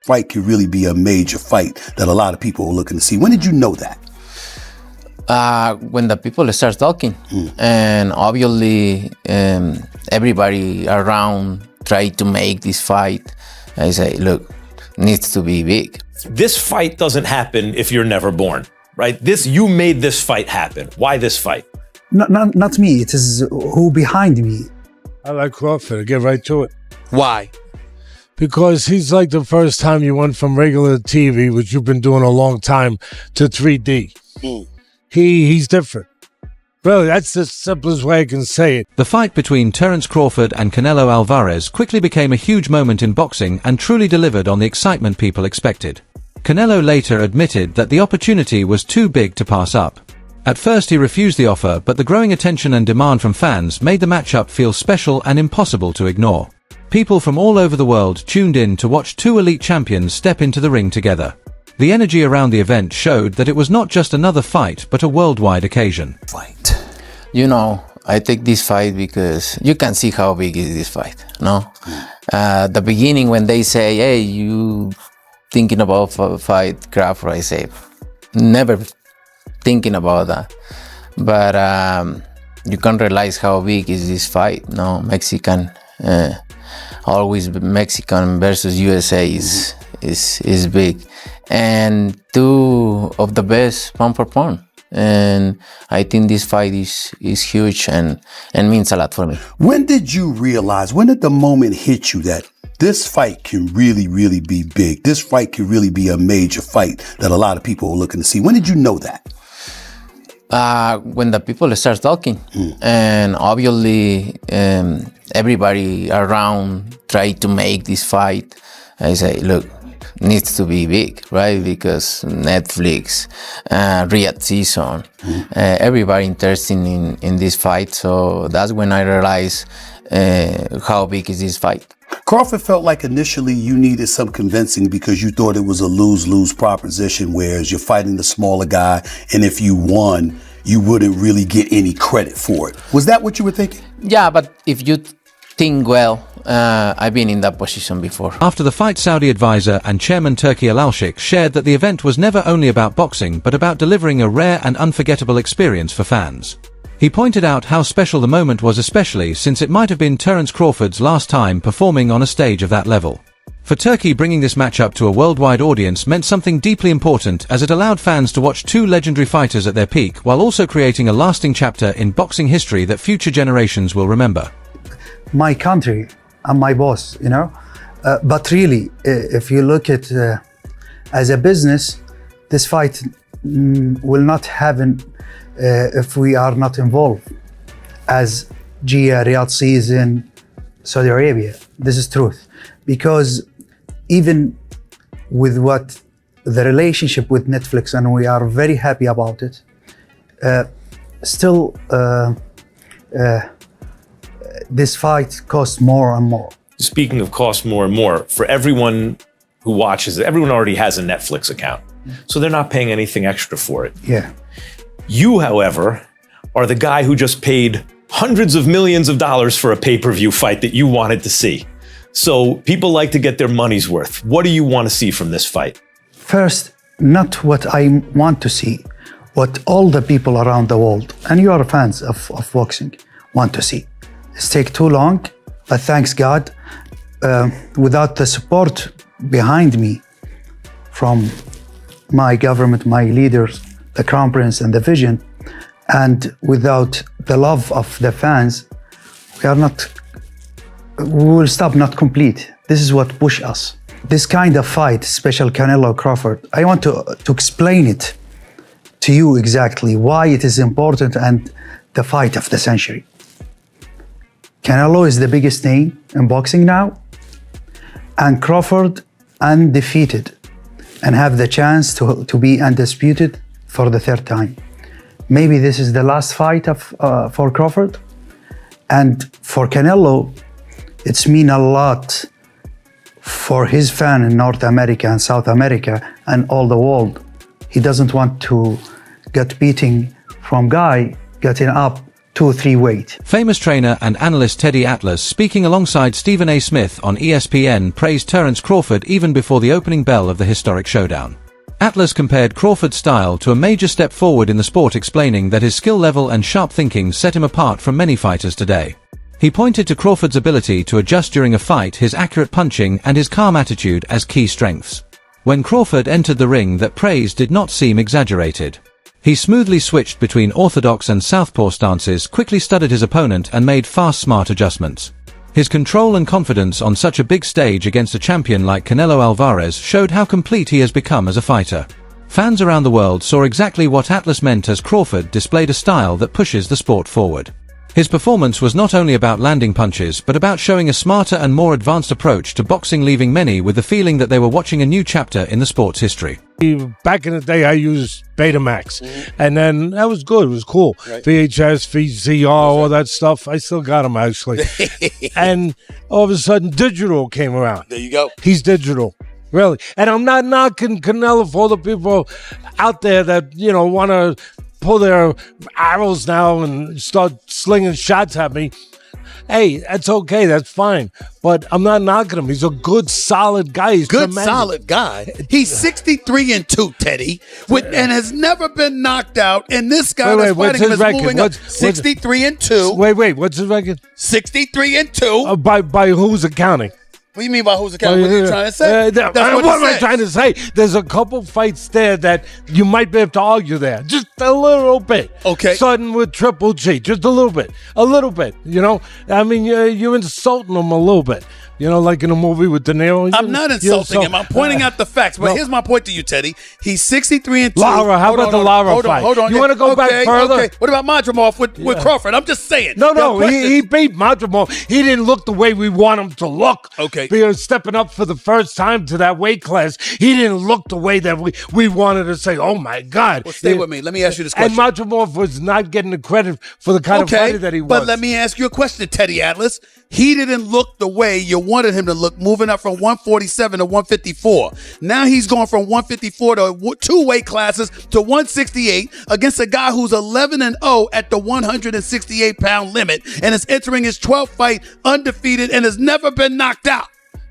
fight could really be a major fight that a lot of people are looking to see. When did you know that? When the people start talking, and obviously everybody around try to make this fight. I say, look, needs to be big. This fight doesn't happen if you're never born, right? You made this fight happen. Why this fight? Not me. It is who behind me. I like Crawford. I get right to it. Why? Because he's like the first time you went from regular TV, which you've been doing a long time, to 3D. He's different. Really, that's the simplest way I can say it. The fight between Terence Crawford and Canelo Alvarez quickly became a huge moment in boxing and truly delivered on the excitement people expected. Canelo later admitted that the opportunity was too big to pass up. At first he refused the offer, but the growing attention and demand from fans made the matchup feel special and impossible to ignore. People from all over the world tuned in to watch two elite champions step into the ring together. The energy around the event showed that it was not just another fight, but a worldwide occasion. Fight. You know, I take this fight because you can see how big is this fight, no? The beginning when they say, hey, you thinking about fight Crawford, I say, never thinking about that. But you can realize how big is this fight, no? Mexican, always Mexican versus USA is big. And two of the best pound for pound. And I think this fight is huge and means a lot for me. When did you realize, when did the moment hit you that this fight can really, really be big? This fight can really be a major fight that a lot of people are looking to see. When did you know that? When the people start talking, and obviously everybody around try to make this fight. I say, look, needs to be big, right? Because Netflix, Riyadh season, everybody interested in this fight. So that's when I realized how big is this fight. Crawford felt like initially you needed some convincing because you thought it was a lose-lose proposition, whereas you're fighting the smaller guy, and if you won, you wouldn't really get any credit for it. Was that what you were thinking? Yeah, but if you think well, I've been in that position before. After the fight, Saudi advisor and chairman Turki Alalshik shared that the event was never only about boxing, but about delivering a rare and unforgettable experience for fans. He pointed out how special the moment was, especially since it might have been Terence Crawford's last time performing on a stage of that level. For Turkey, bringing this matchup to a worldwide audience meant something deeply important, as it allowed fans to watch two legendary fighters at their peak, while also creating a lasting chapter in boxing history that future generations will remember. My country and my boss, you know. But really, if you look at as a business, this fight will not happen if we are not involved. As Gia, Riyadh season, Saudi Arabia, this is truth. Because even with what the relationship with Netflix, and we are very happy about it, still this fight costs more and more. Speaking of cost more and more, for everyone who watches it, everyone already has a Netflix account. So they're not paying anything extra for it. Yeah. You, however, are the guy who just paid hundreds of millions of dollars for a pay-per-view fight that you wanted to see. So people like to get their money's worth. What do you want to see from this fight? First, not what I want to see, what all the people around the world, and you are fans of boxing, want to see. It's take too long, but thanks God, without the support behind me from my government, my leaders, the Crown Prince and the vision, and without the love of the fans, we will stop not complete. This is what push us. This kind of fight, special Canelo Crawford, I want to explain it to you exactly why it is important and the fight of the century. Canelo is the biggest name in boxing now, and Crawford undefeated and have the chance to be undisputed for the third time. Maybe this is the last fight for Crawford, and for Canelo, it's mean a lot for his fan in North America and South America and all the world. He doesn't want to get beating from guy getting up 203 weight. Famous trainer and analyst Teddy Atlas, speaking alongside Stephen A. Smith on ESPN, praised Terence Crawford even before the opening bell of the historic showdown. Atlas compared Crawford's style to a major step forward in the sport, explaining that his skill level and sharp thinking set him apart from many fighters today. He pointed to Crawford's ability to adjust during a fight, his accurate punching, and his calm attitude as key strengths. When Crawford entered the ring, that praise did not seem exaggerated. He smoothly switched between orthodox and southpaw stances, quickly studied his opponent, and made fast, smart adjustments. His control and confidence on such a big stage against a champion like Canelo Alvarez showed how complete he has become as a fighter. Fans around the world saw exactly what Atlas meant as Crawford displayed a style that pushes the sport forward. His performance was not only about landing punches, but about showing a smarter and more advanced approach to boxing, leaving many with the feeling that they were watching a new chapter in the sport's history. Back in the day, I used Betamax, and then that was good. It was cool. Right. VHS, VCR, all that stuff. I still got them, actually. And all of a sudden, digital came around. There you go. He's digital. Really. And I'm not knocking Canelo for all the people out there that, want to pull their arrows now and start slinging shots at me. Hey, that's okay. That's fine. But I'm not knocking him. He's a good, solid guy. He's good, tremendous. solid guy. He's 63-2, Teddy, and has never been knocked out. And this guy that's fighting him is moving up 63-2. Wait. What's his record? 63-2. By who's accounting? What do you mean by who's accounting? What are you trying to say? What am I trying to say? There's a couple fights there that you might be able to argue there. Just a little bit. Okay. Starting with Triple G. Just a little bit. I mean, you're insulting him a little bit. Like in a movie with De Niro. I'm not insulting him. I'm pointing out the facts. But here's my point to you, Teddy. He's 63-2. Lara, how about the Lara fight? Hold on. You want to go back further? Okay. What about Madrimov with Crawford? I'm just saying. No. He beat Madrimov. He didn't look the way we want him to look. Okay. Because stepping up for the first time to that weight class, he didn't look the way that we wanted to say, oh, my God. Well, stay with me. Let me ask you this question. And Madrimov was not getting the credit for the kind of fighter that he was. But let me ask you a question, Teddy Atlas. He didn't look the way you wanted him to look, moving up from 147 to 154. Now he's going from 154 to 2 weight classes to 168 against a guy who's 11-0 at the 168-pound limit and is entering his 12th fight undefeated and has never been knocked out.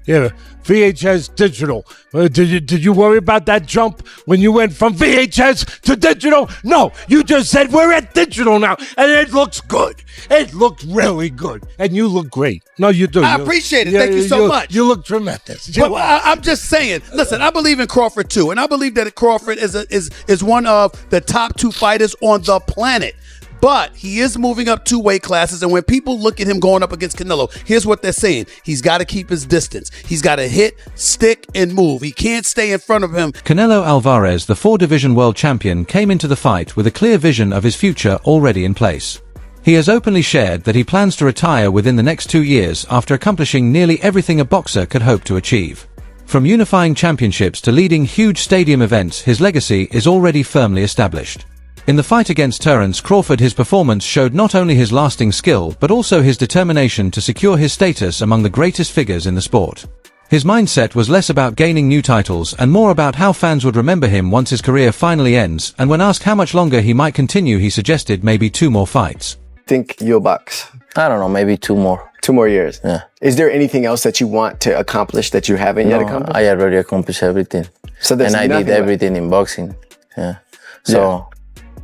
Yeah, VHS digital. Did you worry about that jump when you went from VHS to digital? No, you just said we're at digital now, and it looks good. It looked really good, and you look great. No, you do. I appreciate it. Thank you so much. You look tremendous. But I'm just saying. Listen, I believe in Crawford too, and I believe that Crawford is one of the top 2 fighters on the planet. But he is moving up 2 weight classes, and when people look at him going up against Canelo, here's what they're saying. He's got to keep his distance. He's got to hit, stick, and move. He can't stay in front of him. Canelo Alvarez, the 4-division world champion, came into the fight with a clear vision of his future already in place. He has openly shared that he plans to retire within the next 2 years after accomplishing nearly everything a boxer could hope to achieve. From unifying championships to leading huge stadium events, his legacy is already firmly established. In the fight against Terence Crawford, his performance showed not only his lasting skill, but also his determination to secure his status among the greatest figures in the sport. His mindset was less about gaining new titles and more about how fans would remember him once his career finally ends, and when asked how much longer he might continue, he suggested maybe 2 more fights. Think you'll box? I don't know, maybe 2 more. 2 more years? Yeah. Is there anything else that you want to accomplish that you haven't yet accomplished? I already accomplished everything. So there's and I did everything in boxing. Yeah. So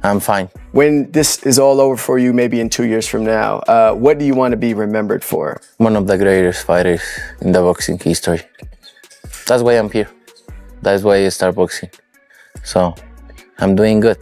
I'm fine. When this is all over for you, maybe in 2 years from now, what do you want to be remembered for? One of the greatest fighters in the boxing history. That's why I'm here. That's why I start boxing. So I'm doing good.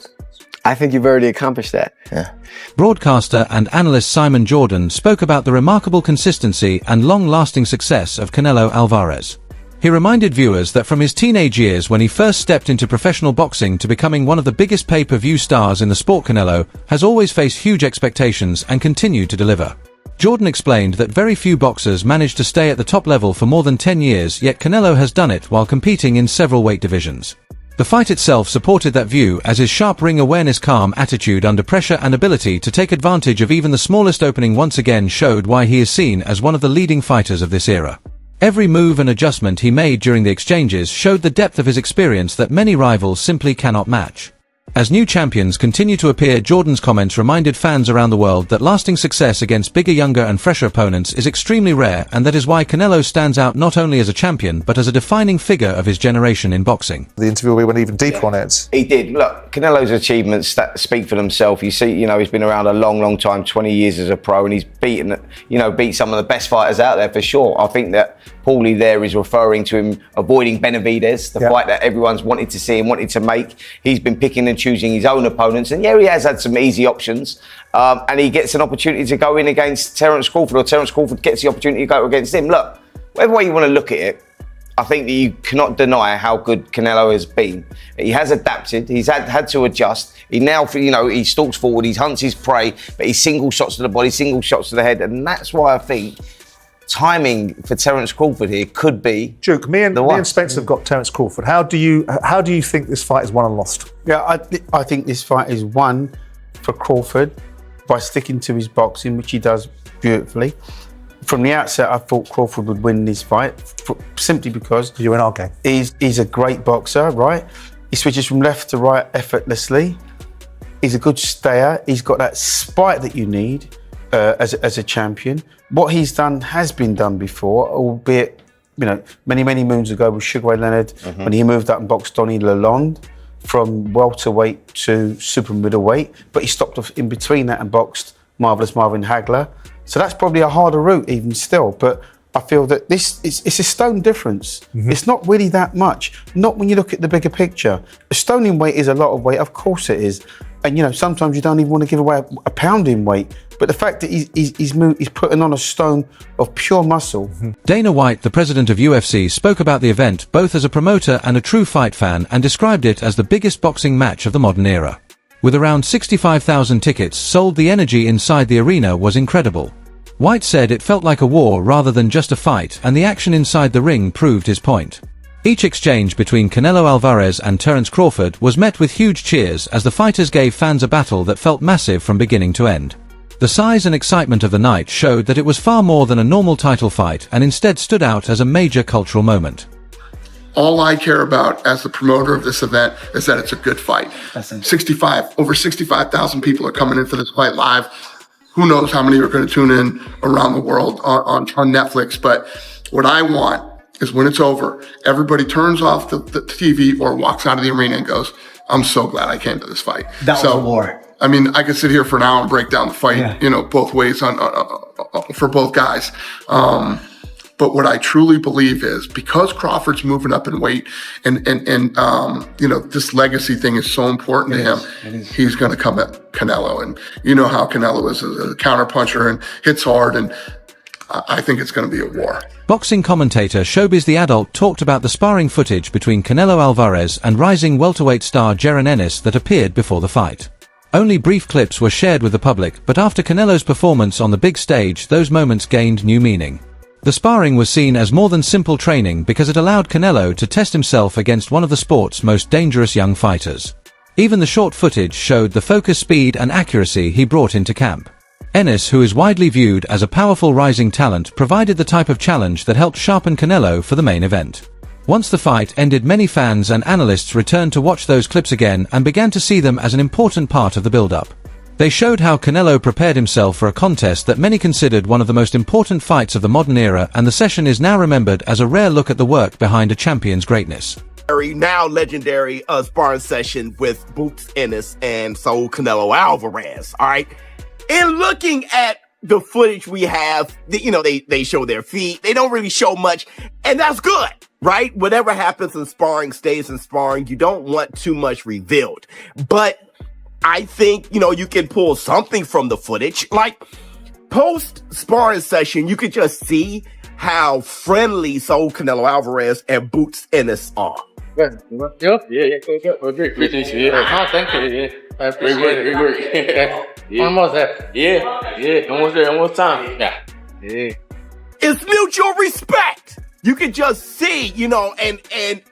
I think you've already accomplished that. Yeah. Broadcaster and analyst Simon Jordan spoke about the remarkable consistency and long-lasting success of Canelo Alvarez. He reminded viewers that from his teenage years when he first stepped into professional boxing to becoming one of the biggest pay-per-view stars in the sport, Canelo has always faced huge expectations and continued to deliver. Jordan explained that very few boxers manage to stay at the top level for more than 10 years, yet Canelo has done it while competing in several weight divisions. The fight itself supported that view, as his sharp ring awareness, calm attitude under pressure and ability to take advantage of even the smallest opening once again showed why he is seen as one of the leading fighters of this era. Every move and adjustment he made during the exchanges showed the depth of his experience that many rivals simply cannot match. As new champions continue to appear, Jordan's comments reminded fans around the world that lasting success against bigger, younger and fresher opponents is extremely rare, and that is why Canelo stands out not only as a champion, but as a defining figure of his generation in boxing. The interview, we went even deeper on it. He did. Look, Canelo's achievements that speak for themselves. You see, he's been around a long, long time, 20 years as a pro, and he's beat some of the best fighters out there for sure. I think that Paulie there is referring to him avoiding Benavidez, the fight that everyone's wanted to see and wanted to make. He's been picking and choosing his own opponents, and he has had some easy options, and he gets an opportunity to go in against Terence Crawford, or Terence Crawford gets the opportunity to go against him. Look, whatever way you want to look at it, I think that you cannot deny how good Canelo has been. He has adapted. He's had to adjust. He now, he stalks forward. He hunts his prey, but he single shots to the body, single shots to the head, and that's why I think timing for Terence Crawford here could be Duke, me and Spence have got Terence Crawford. How do you think this fight is won and lost? Yeah, I think this fight is won for Crawford by sticking to his boxing, which he does beautifully. From the outset, I thought Crawford would win this fight simply because you're in our game. He's a great boxer, right? He switches from left to right effortlessly. He's a good stayer. He's got that spite that you need as a champion. What he's done has been done before, albeit, many, many moons ago with Sugar Ray Leonard, when he moved up and boxed Donnie Lalonde from welterweight to super middleweight, but he stopped off in between that and boxed Marvelous Marvin Hagler. So that's probably a harder route even still, but I feel that it's a stone difference. It's not really that much, not when you look at the bigger picture. A stone in weight is a lot of weight, of course it is. And sometimes you don't even want to give away a pound in weight. But the fact that he's putting on a stone of pure muscle. Dana White, the president of UFC, spoke about the event both as a promoter and a true fight fan, and described it as the biggest boxing match of the modern era. With around 65,000 tickets sold, the energy inside the arena was incredible. White said it felt like a war rather than just a fight, and the action inside the ring proved his point. Each exchange between Canelo Alvarez and Terence Crawford was met with huge cheers as the fighters gave fans a battle that felt massive from beginning to end. The size and excitement of the night showed that it was far more than a normal title fight, and instead stood out as a major cultural moment. All I care about as the promoter of this event is that it's a good fight. Over 65,000 people are coming in for this fight live. Who knows how many are going to tune in around the world on Netflix. But what I want is when it's over, everybody turns off the TV or walks out of the arena and goes, I'm so glad I came to this fight. That was a war. I mean, I could sit here for an hour and break down the fight, both ways for both guys. But what I truly believe is because Crawford's moving up in weight and this legacy thing is so important to him, he's going to come at Canelo. And you know how Canelo is a counterpuncher and hits hard, and I think it's going to be a war. Boxing commentator Showbiz the Adult talked about the sparring footage between Canelo Alvarez and rising welterweight star Jaron Ennis that appeared before the fight. Only brief clips were shared with the public, but after Canelo's performance on the big stage, those moments gained new meaning. The sparring was seen as more than simple training because it allowed Canelo to test himself against one of the sport's most dangerous young fighters. Even the short footage showed the focus, speed and accuracy he brought into camp. Ennis, who is widely viewed as a powerful rising talent, provided the type of challenge that helped sharpen Canelo for the main event. Once the fight ended, many fans and analysts returned to watch those clips again and began to see them as an important part of the build-up. They showed how Canelo prepared himself for a contest that many considered one of the most important fights of the modern era, and the session is now remembered as a rare look at the work behind a champion's greatness. Now legendary sparring session with Boots Ennis and Canelo Alvarez. All right. In looking at the footage we have, they show their feet. They don't really show much, and that's good, right? Whatever happens in sparring stays in sparring. You don't want too much revealed. But I think, you can pull something from the footage. Like, post-sparring session, you could just see how friendly Canelo Alvarez and Boots Ennis are. Good. Yeah, good. Thank you. Yeah. I appreciate it. Great. Yeah. Almost there. Yeah. Almost time. Yeah. It's mutual respect. You can just see, and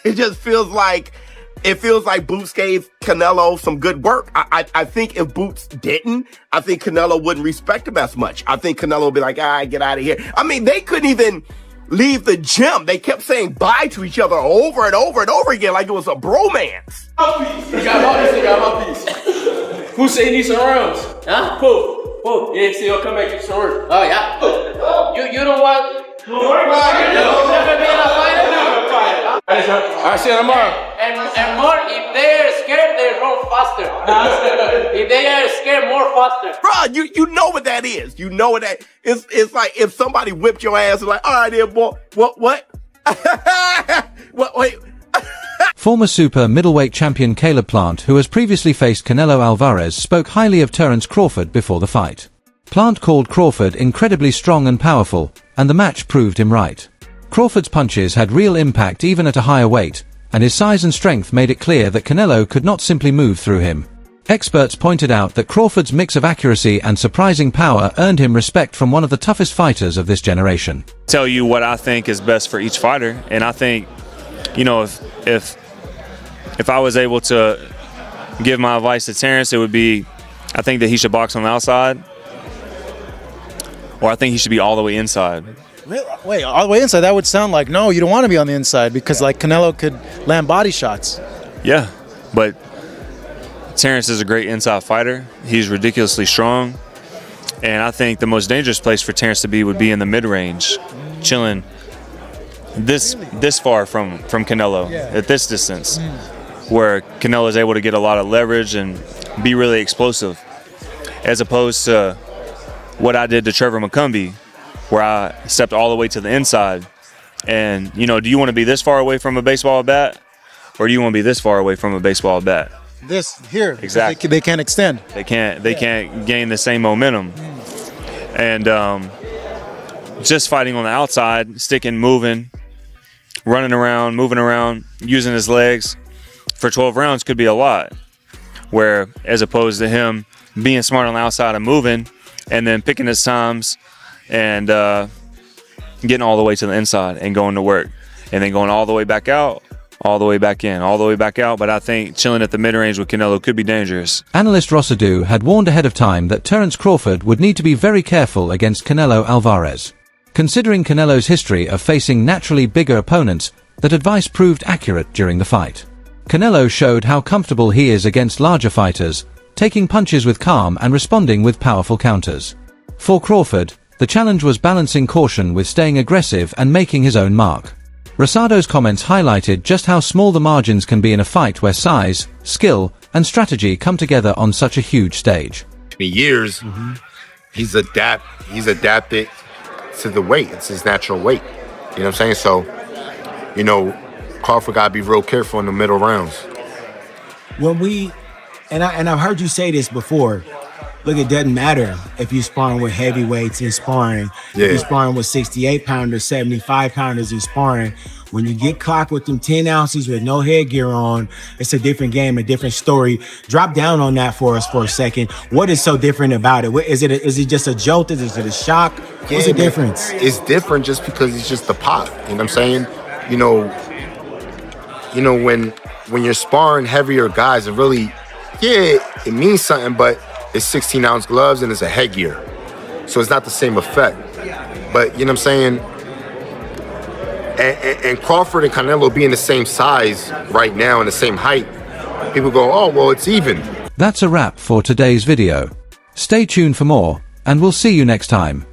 it just feels like Boots gave Canelo some good work. I think if Boots didn't, I think Canelo wouldn't respect him as much. I think Canelo would be like, get out of here. I mean, they couldn't even leave the gym, they kept saying bye to each other over and over and over again like it was a bromance. You got my piece. Who say he needs some rounds? Huh? Who? Yeah, see, he'll come back to some rounds. Oh, yeah? You don't want... Never been a fighter? I see you tomorrow. And more, if they are scared, they run faster. If they are scared, more faster. Bro, you know what that is. You know what that is. It's like if somebody whipped your ass and like, all right, then, boy, what? What, wait. Former super middleweight champion Caleb Plant, who has previously faced Canelo Alvarez, spoke highly of Terence Crawford before the fight. Plant called Crawford incredibly strong and powerful, and the match proved him right. Crawford's punches had real impact even at a higher weight, and his size and strength made it clear that Canelo could not simply move through him. Experts pointed out that Crawford's mix of accuracy and surprising power earned him respect from one of the toughest fighters of this generation. Tell you what I think is best for each fighter, and I think, you know, if I was able to give my advice to Terence, it would be, I think that he should box on the outside, or I think he should be all the way inside. Really? Wait, all the way inside? That would sound like, no, you don't want to be on the inside because like Canelo could land body shots. Yeah, but Terence is a great inside fighter. He's ridiculously strong, and I think the most dangerous place for Terence to be would be in the mid-range, chilling this far from Canelo, at this distance, where Canelo is able to get a lot of leverage and be really explosive, as opposed to what I did to Trevor McCumbee, where I stepped all the way to the inside. And, you know, do you want to be this far away from a baseball bat, or do you want to be this far away from a baseball bat? This here, exactly. They can't extend. They can't gain the same momentum. And just fighting on the outside, sticking, moving, running around, moving around, using his legs for 12 rounds could be a lot. Where, as opposed to him being smart on the outside and moving, and then picking his times and getting all the way to the inside and going to work, and then going all the way back out, all the way back in, all the way back out. But I think chilling at the mid-range with Canelo could be dangerous. Analyst Rossadu had warned ahead of time that Terence Crawford would need to be very careful against Canelo Alvarez. Considering Canelo's history of facing naturally bigger opponents, that advice proved accurate during the fight. Canelo showed how comfortable he is against larger fighters, taking punches with calm and responding with powerful counters. For Crawford, the challenge was balancing caution with staying aggressive and making his own mark. Rosado's comments highlighted just how small the margins can be in a fight where size, skill, and strategy come together on such a huge stage. Years, he's adapted to the weight. It's his natural weight. You know what I'm saying? So, you know, Crawford gotta be real careful in the middle rounds. When we, and I've heard you say this before, look, it doesn't matter if you're sparring with heavyweights in sparring. If you're sparring with 68-pounders, 75-pounders in sparring. When you get clocked with them 10 ounces with no headgear on, it's a different game, a different story. Drop down on that for us for a second. What is so different about it? Is it just a jolt? Is it a shock? What's the difference? It's different just because it's just the pop. You know what I'm saying? You know when you're sparring heavier guys, it really, it means something, but it's 16-ounce gloves and it's a headgear. So it's not the same effect. But, you know what I'm saying? And Crawford and Canelo being the same size right now and the same height, people go, oh, well, it's even. That's a wrap for today's video. Stay tuned for more, and we'll see you next time.